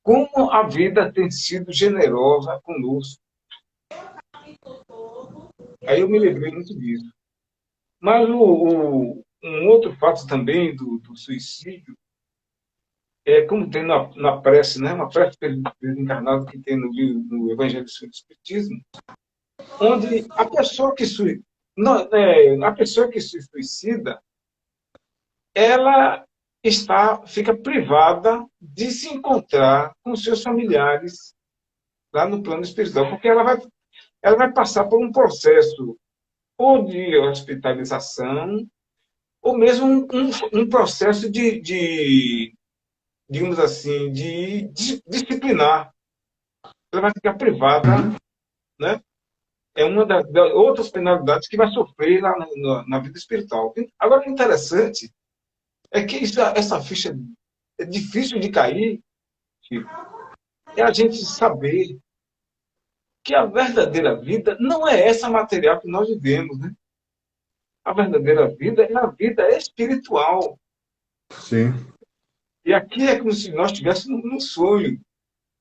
como a vida tem sido generosa conosco. Aí eu me lembrei muito disso. Mas um outro fato também do suicídio é como tem na prece, né? Uma prece desencarnada que tem no Evangelho do Espiritismo, onde a pessoa que se suicida, ela fica privada de se encontrar com seus familiares lá no plano espiritual, porque ela vai passar por um processo ou de hospitalização, ou mesmo um processo digamos assim, de disciplinar. Ela vai ficar privada, né? É uma das outras penalidades que vai sofrer na vida espiritual. Agora, o que é interessante é que essa ficha é difícil de cair, Chico, é a gente saber que a verdadeira vida não é essa material que nós vivemos, né? A verdadeira vida é a vida espiritual. Sim. E aqui é como se nós estivéssemos num sonho,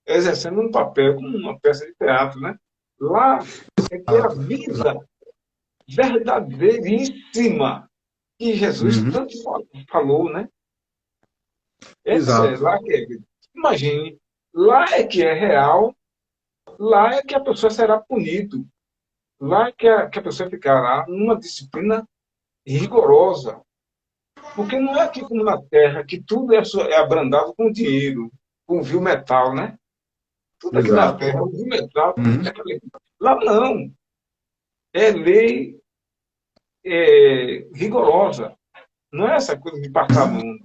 exercendo um papel, como uma peça de teatro, né? Lá é que é a vida verdadeiríssima que Jesus Uhum. tanto falou, né? Essa é Exato. lá que é. Imagine, lá é que é real, lá é que a pessoa será punido, lá é que a pessoa ficará numa disciplina rigorosa. Porque não é aqui como na Terra, que tudo é abrandado com dinheiro, com vil metal, né? Tudo aqui na Exato. Terra, o vil metal. Uhum. Lá não. É lei rigorosa. Não é essa coisa de passar a mão.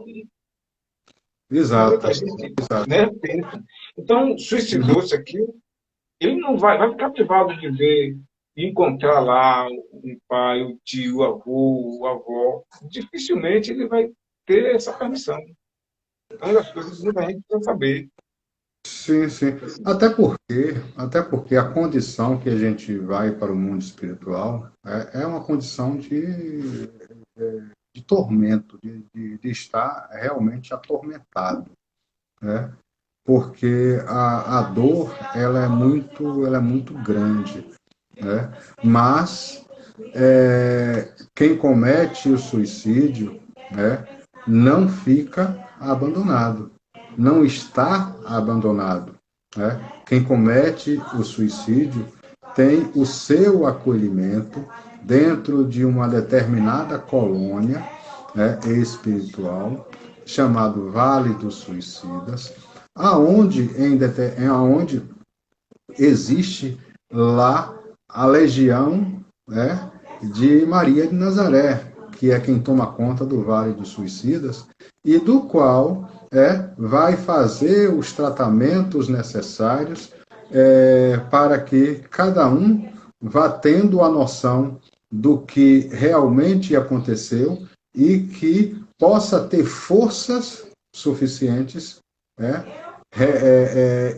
Exato. Muita gente, Exato. né, pensa. Então, suicidou-se aqui, ele não vai ficar privado de ver, de encontrar lá um pai, o tio, o avô, o avó. Dificilmente ele vai ter essa permissão. Então, as coisas que muita gente precisa saber. Sim, sim. Até porque a condição que a gente vai para o mundo espiritual é uma condição de tormento, de estar realmente atormentado, né? Porque a dor ela é muito grande, né? Mas quem comete o suicídio, né, não fica abandonado, não está abandonado. Né? Quem comete o suicídio tem o seu acolhimento dentro de uma determinada colônia, né, espiritual, chamado Vale dos Suicidas, aonde existe lá a legião, né, de Maria de Nazaré, que é quem toma conta do Vale dos Suicidas, e do qual vai fazer os tratamentos necessários para que cada um vá tendo a noção do que realmente aconteceu e que possa ter forças suficientes, né,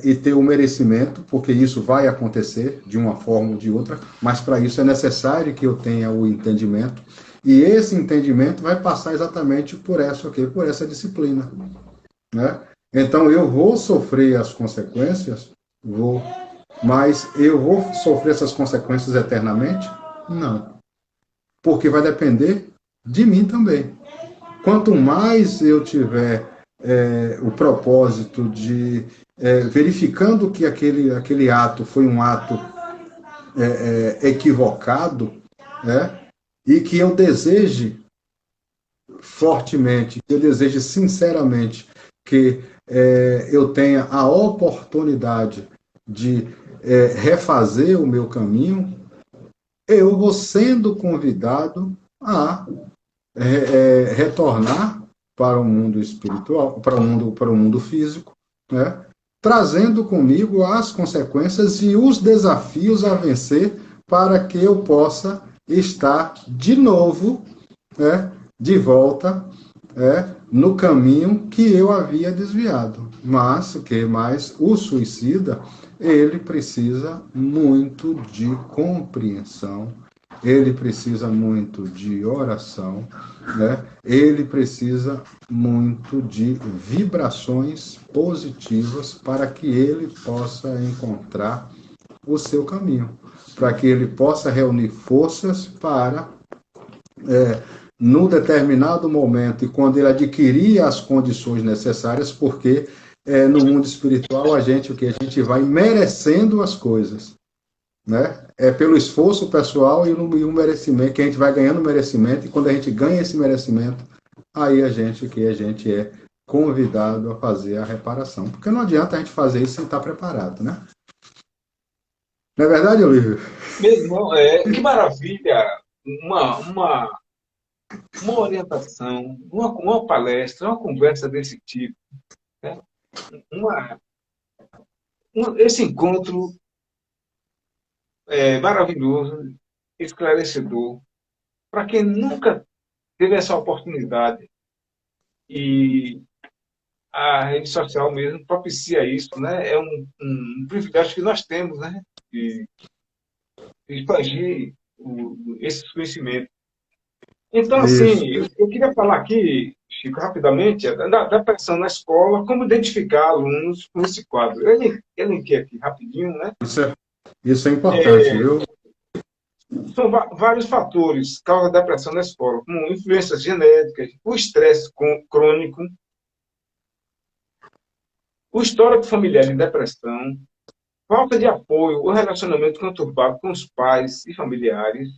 e ter o merecimento, porque isso vai acontecer de uma forma ou de outra, mas para isso é necessário que eu tenha o entendimento, e esse entendimento vai passar exatamente por essa, okay, por essa disciplina, né? Então eu vou sofrer as consequências, vou, mas eu vou sofrer essas consequências eternamente? Não, porque vai depender de mim também. Quanto mais eu tiver o propósito de verificando que aquele ato foi um ato equivocado, né, e que eu deseje fortemente, que eu deseje sinceramente que eu tenha a oportunidade de refazer o meu caminho, eu vou sendo convidado a retornar para o mundo espiritual, para o mundo físico, né? Trazendo comigo as consequências e os desafios a vencer para que eu possa estar de novo, né, de volta, no caminho que eu havia desviado. Mas o que mais? O suicida, ele precisa muito de compreensão, ele precisa muito de oração, né? Ele precisa muito de vibrações positivas para que ele possa encontrar o seu caminho, para que ele possa reunir forças para, num determinado momento, e quando ele adquirir as condições necessárias, porque no mundo espiritual o que a gente vai merecendo as coisas, né? É pelo esforço pessoal e o merecimento, que a gente vai ganhando merecimento, e quando a gente ganha esse merecimento, aí a gente é convidado a fazer a reparação. Porque não adianta a gente fazer isso sem estar preparado, né? Não é verdade, Olívio? Mesmo, que maravilha! Uma, uma, uma orientação, uma palestra, uma conversa desse tipo, né? Uma, esse encontro maravilhoso, esclarecedor, para quem nunca teve essa oportunidade. E a rede social mesmo propicia isso, né? É um privilégio que nós temos, né? De expandir esses conhecimentos. Então, Isso. assim, eu queria falar aqui, Chico, rapidamente, da pressão na escola, como identificar alunos com esse quadro. Eu linkei aqui rapidinho, né? Isso é importante, viu? São vários fatores que causam depressão na escola, como influências genéticas, o estresse crônico, o histórico familiar de depressão, falta de apoio ou relacionamento conturbado com os pais e familiares,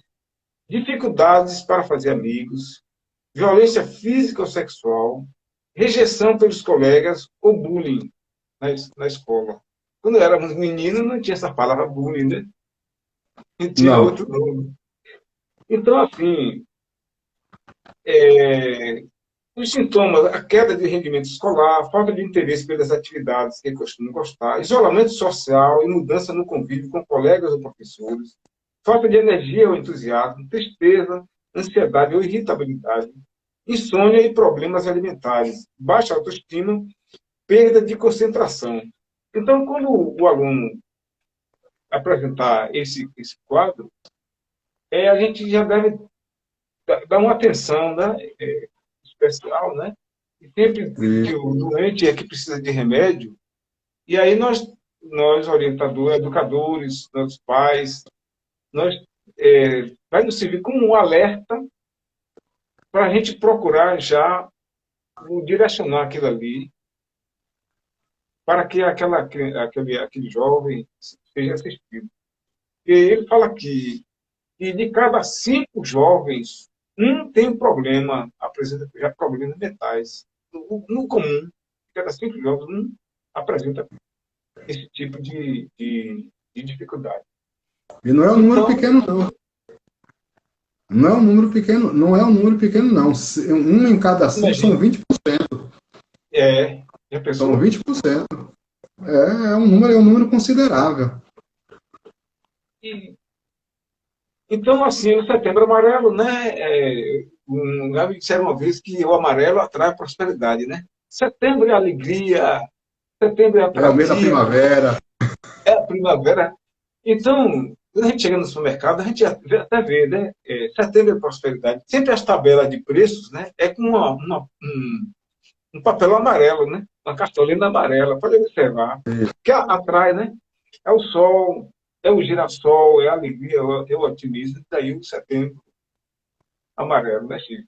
dificuldades para fazer amigos, violência física ou sexual, rejeição pelos colegas ou bullying na escola. Quando éramos meninos, não tinha essa palavra bullying, né? Não tinha Não. outro nome. Então, assim, os sintomas, a queda de rendimento escolar, falta de interesse pelas atividades que costumam gostar, isolamento social e mudança no convívio com colegas ou professores, falta de energia ou entusiasmo, tristeza, ansiedade ou irritabilidade, insônia e problemas alimentares, baixa autoestima, perda de concentração. Então, quando o aluno apresentar esse quadro, a gente já deve dar uma atenção, né, especial, né? E sempre E, que o doente é que precisa de remédio, e aí nós orientadores, educadores, nossos pais, nós vai nos servir como um alerta para a gente procurar já direcionar aquilo ali para que aquele jovem seja assistido. E ele fala aqui que de cada 5 jovens, um tem um problema, apresenta já problemas mentais. No comum, de cada 5 jovens, um apresenta esse tipo de dificuldade. e não é um número Então, pequeno, não. Não é um número pequeno, não é um número pequeno, não. Um em cada cinco são imagina, 20%. já São pensou? 20%. É um número considerável. E, então, assim, o Setembro Amarelo, né? Já me disseram uma vez que o amarelo atrai prosperidade, né? Setembro é alegria, Setembro é É o mês da atrativo, primavera. é a primavera. Então, quando a gente chega no supermercado, a gente até vê, né? Setembro é prosperidade. Sempre as tabelas de preços, né? É com um papel amarelo, né? Uma cartolina amarela, pode observar. Que atrai, né? É o sol, é o girassol, é a alegria, é o otimismo. Daí o setembro amarelo, né, Chico?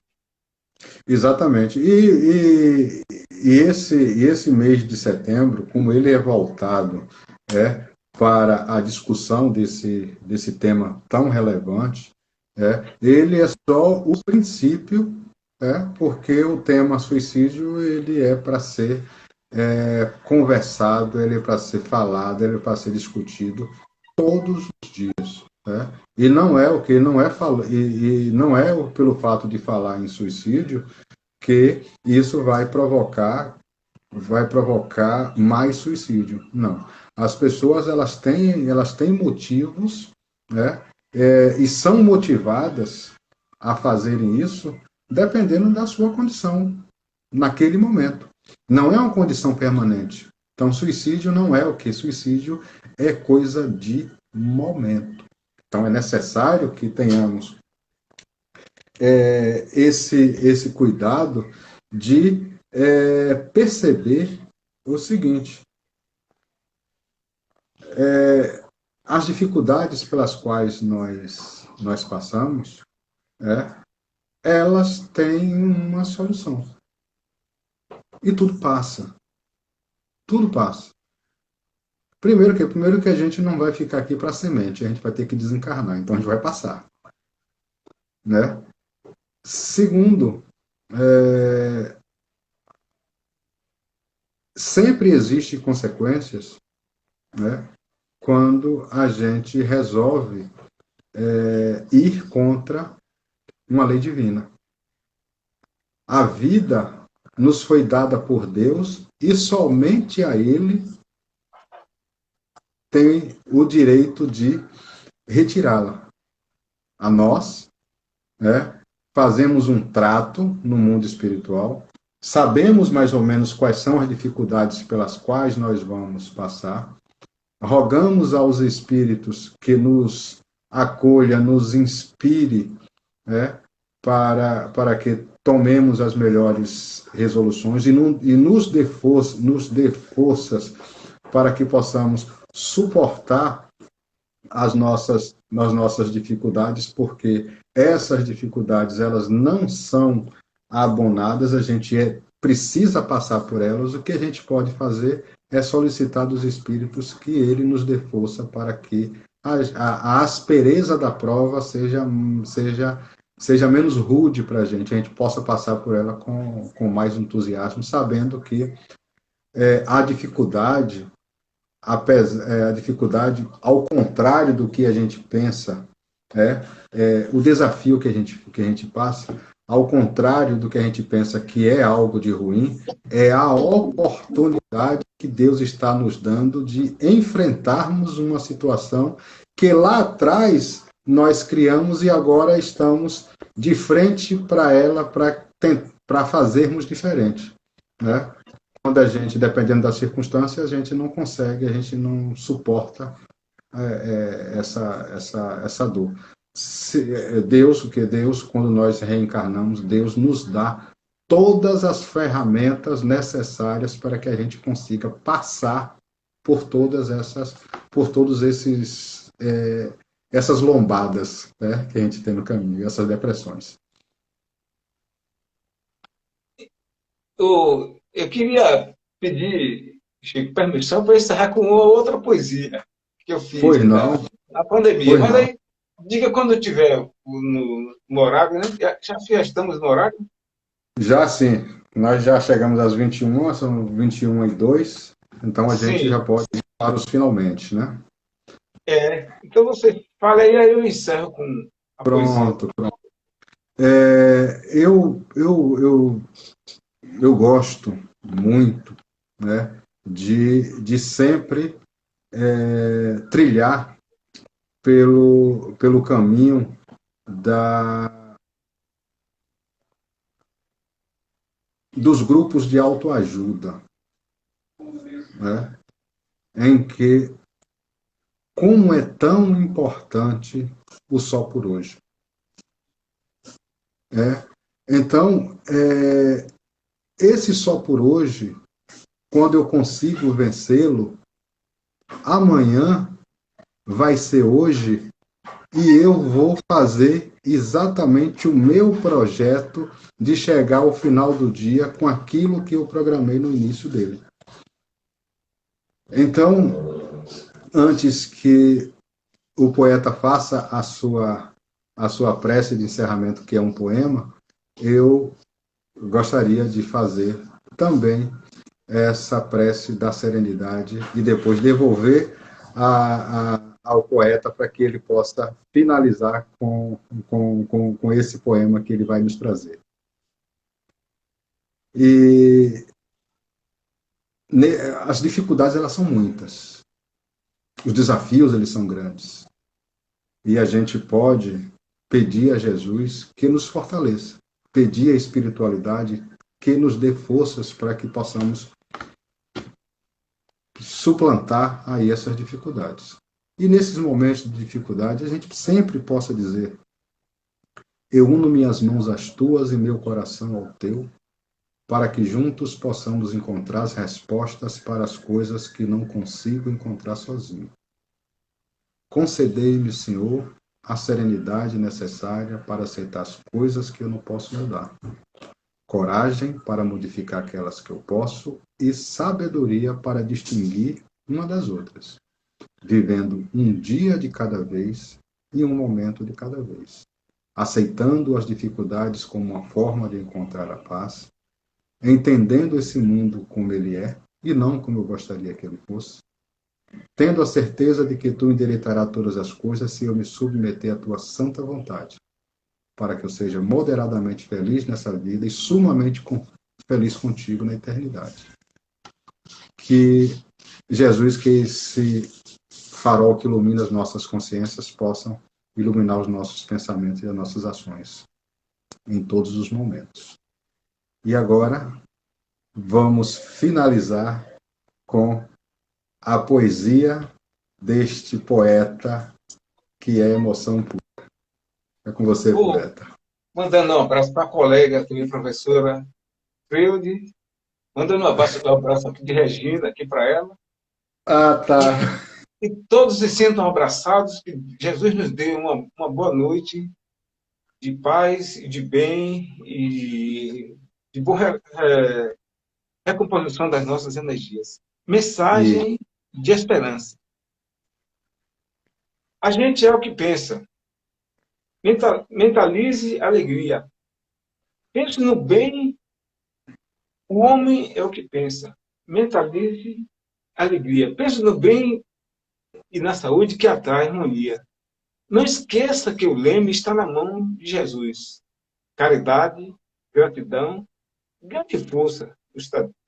Exatamente. E esse mês de setembro, como ele é voltado para a discussão desse tema tão relevante, ele é só o princípio, porque o tema suicídio ele é para ser conversado, ele é para ser falado, ele é para ser discutido todos os dias. Né? E não é o que não é e não é pelo fato de falar em suicídio que isso vai provocar mais suicídio. Não. As pessoas elas têm motivos, né? E são motivadas a fazerem isso dependendo da sua condição naquele momento. Não é uma condição permanente. Então, suicídio não é o que? Suicídio é coisa de momento. Então, é necessário que tenhamos esse cuidado de perceber o seguinte: as dificuldades pelas quais nós passamos, elas têm uma solução. E tudo passa. Tudo passa. Primeiro que a gente não vai ficar aqui para semente, a gente vai ter que desencarnar, então a gente vai passar. Né? Segundo, sempre existem consequências, né, quando a gente resolve ir contra uma lei divina. A vida nos foi dada por Deus e somente a Ele tem o direito de retirá-la. A nós, fazemos um trato no mundo espiritual, sabemos mais ou menos quais são as dificuldades pelas quais nós vamos passar, rogamos aos espíritos que nos acolha, nos inspire, para que tomemos as melhores resoluções e nos dê forças para que possamos suportar as nossas dificuldades, porque essas dificuldades elas não são abonadas, a gente precisa passar por elas. O que a gente pode fazer é solicitar dos espíritos que ele nos dê força para que a aspereza da prova seja menos rude para a gente possa passar por ela com mais entusiasmo, sabendo que a dificuldade, a dificuldade, ao contrário do que a gente pensa, o desafio que a gente passa, ao contrário do que a gente pensa que é algo de ruim, é a oportunidade que Deus está nos dando de enfrentarmos uma situação que lá atrás nós criamos e agora estamos de frente para ela para fazermos diferente. Né? Quando a gente, dependendo das circunstâncias, a gente não consegue, a gente não suporta essa dor. Deus, quando nós reencarnamos, Deus nos dá todas as ferramentas necessárias para que a gente consiga passar por todos essas lombadas, que a gente tem no caminho, essas depressões. Eu queria pedir, Chico, permissão para encerrar com uma outra poesia que eu fiz Pois não, na pandemia. pois Mas não. aí, diga quando eu tiver no horário, né? Já estamos no horário? Já sim, nós já chegamos às 21, são 21h02, então a gente já Sim. pode ir para os finalmente, né? Então você fala aí eu encerro com a poesia. Pronto, pronto. Eu gosto muito, né, de sempre trilhar pelo caminho dos grupos de autoajuda. né, em que como é tão importante o só por hoje. Então, esse só por hoje, quando eu consigo vencê-lo, amanhã vai ser hoje e eu vou fazer exatamente o meu projeto de chegar ao final do dia com aquilo que eu programei no início dele. Então, antes que o poeta faça a sua prece de encerramento, que é um poema, eu gostaria de fazer também essa prece da serenidade e depois devolver ao poeta para que ele possa finalizar com esse poema que ele vai nos trazer. E as dificuldades elas são muitas, os desafios eles são grandes e a gente pode pedir a Jesus que nos fortaleça, pedir a espiritualidade que nos dê forças para que possamos suplantar aí essas dificuldades. E nesses momentos de dificuldade, a gente sempre possa dizer: eu uno minhas mãos às tuas e meu coração ao teu, para que juntos possamos encontrar as respostas para as coisas que não consigo encontrar sozinho. Concedei-me, Senhor, a serenidade necessária para aceitar as coisas que eu não posso mudar, coragem para modificar aquelas que eu posso e sabedoria para distinguir uma das outras, vivendo um dia de cada vez e um momento de cada vez, aceitando as dificuldades como uma forma de encontrar a paz, entendendo esse mundo como ele é e não como eu gostaria que ele fosse, tendo a certeza de que tu endireitarás todas as coisas se eu me submeter à tua santa vontade, para que eu seja moderadamente feliz nessa vida e sumamente feliz contigo na eternidade. Que Jesus, que esse farol que ilumina as nossas consciências, possam iluminar os nossos pensamentos e as nossas ações em todos os momentos. E agora, vamos finalizar com a poesia deste poeta que é emoção pura. É com você, poeta. Mandando um abraço para a colega, também professora Freude, mandando um abraço aqui de Regina, aqui para ela. Ah, tá. E todos se sintam abraçados, que Jesus nos dê uma boa noite de paz e de bem e de boa recomposição das nossas energias. Mensagem de esperança. A gente é o que pensa. Mentalize alegria. Pense no bem. O homem é o que pensa. Mentalize alegria. Pense no bem e na saúde que atrai harmonia. Não esqueça que o leme está na mão de Jesus. Caridade, gratidão, grande força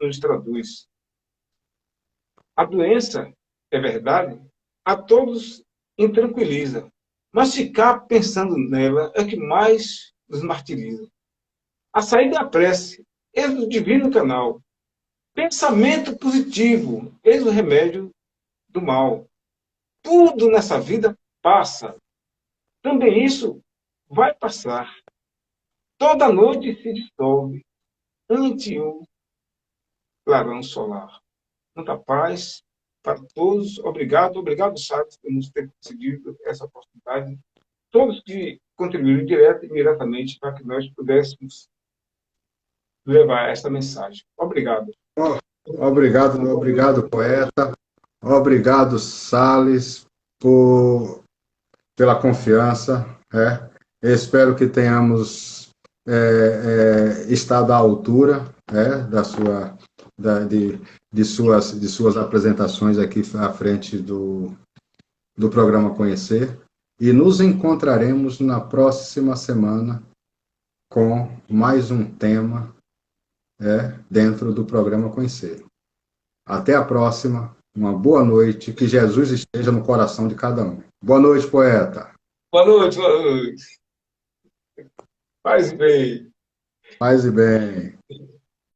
nos traduz. A doença, é verdade, a todos intranquiliza, mas ficar pensando nela é o que mais nos martiriza. A saída da prece, eis o divino canal. Pensamento positivo, eis o remédio do mal. Tudo nessa vida passa. Também isso vai passar. Toda noite se dissolve ante o clarão solar. Muita paz para todos. Obrigado, Salles, por nos ter concedido essa oportunidade. Todos que contribuíram direto e indiretamente para que nós pudéssemos levar essa mensagem. Obrigado. Obrigado, poeta. Obrigado, Salles, pela confiança. Eu espero que tenhamos estado à altura de suas apresentações aqui à frente do programa Conhecer. E nos encontraremos na próxima semana com mais um tema dentro do programa Conhecer. Até a próxima. Uma boa noite. Que Jesus esteja no coração de cada um. Boa noite, poeta. Boa noite, boa noite. Paz e bem. Paz e bem.